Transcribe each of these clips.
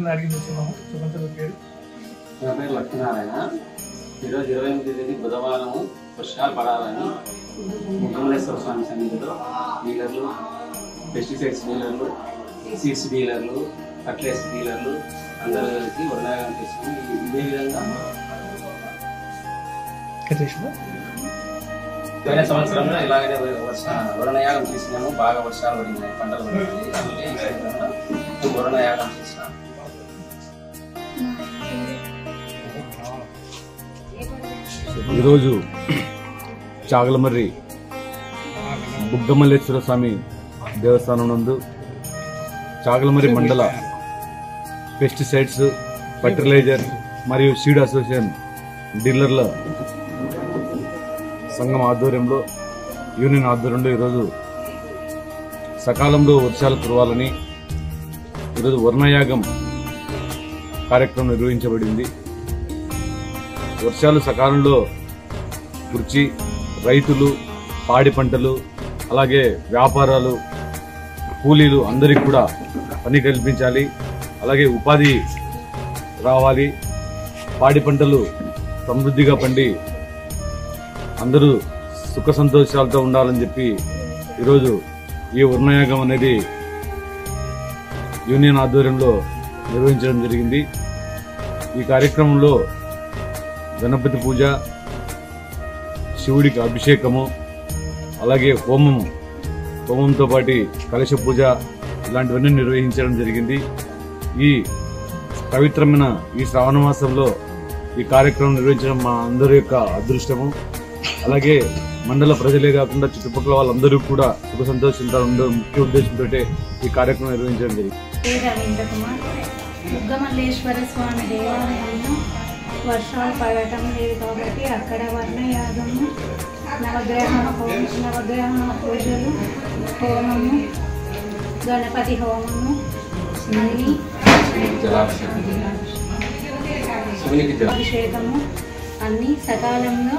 నా పేరు లక్ష్మీనారాయణ. ఈరోజు 28వ తేదీ బుధవారం వర్షాలు పడాలని ముగ్గమలేశ్వర స్వామి సన్నిధిలో డీలర్లు, పెస్టిసైడ్స్ డీలర్లు, సీడ్స్ డీలర్లు, ఫర్టిలైజర్ డీలర్లు అందరూ కలిసి వరుణయాగం చేసుకుని ఇదే విధంగా పోయిన సంవత్సరంలో ఇలాగనే వరుణయాగం చేసినాము. బాగా వర్షాలు పడినాయి, పంటలు పడినాయి. అందుకే ఈ సంవత్సరంలో వరుణయాగం చేసినాము. ఈరోజు చాగలమర్రి బుగ్గమల్లేశ్వర స్వామి దేవస్థానం నందు చాగలమర్రి మండల పెస్టిసైడ్స్, ఫర్టిలైజర్ మరియు సీడ్ అసోసియేషన్ డీలర్ల సంఘం ఆధ్వర్యంలో, యూనియన్ ఆధ్వర్యంలో ఈరోజు సకాలంలో వర్షాలు కురవాలని ఈరోజు వరుణయాగం కార్యక్రమం నిర్వహించబడింది. వర్షాలు సకాలంలో కురిచి రైతులు, పాడి పంటలు, అలాగే వ్యాపారాలు, కూలీలు అందరికీ కూడా పని కల్పించాలి. అలాగే ఉపాధి రావాలి. పాడి పంటలు సమృద్ధిగా పండి అందరూ సుఖ సంతోషాలతో ఉండాలని చెప్పి ఈరోజు ఈ వరుణయాగం అనేది యూనియన్ ఆధ్వర్యంలో నిర్వహించడం జరిగింది. ఈ కార్యక్రమంలో గణపతి పూజ, శివుడికి అభిషేకము, అలాగే హోమంతో పాటు కలశ పూజ ఇలాంటివన్నీ నిర్వహించడం జరిగింది. ఈ పవిత్రమైన ఈ శ్రావణ మాసంలో ఈ కార్యక్రమం నిర్వహించడం మా అందరి యొక్క అదృష్టము. అలాగే మండల ప్రజలే కాకుండా చుట్టుపక్కల వాళ్ళందరూ కూడా సుఖ సంతోషంతో ఉండే ముఖ్య ఉద్దేశంతో ఈ కార్యక్రమం నిర్వహించడం జరిగింది. బుగ్గమల్లేశ్వర స్వామి దేవాలయంలో వర్షాలు పడటం లేదు కాబట్టి అక్కడ వర్ణయాగము, నవగ్రహ పూజలు, హోమము, గణపతి హోమము, అభిషేకము అన్నీ సకాలంలో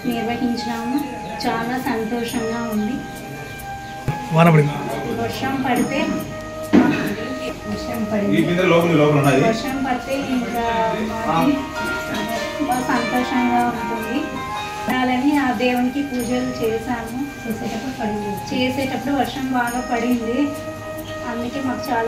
నిర్వహించినాము. చాలా సంతోషంగా ఉంది. వర్షం పడితే ఇంకా బాగా సంతోషంగా ఉంటుంది. అలాని ఆ దేవునికి పూజలు చేశాము. చేసేటప్పుడు వర్షం బాగా పడింది. అందుకే మాకు చాలా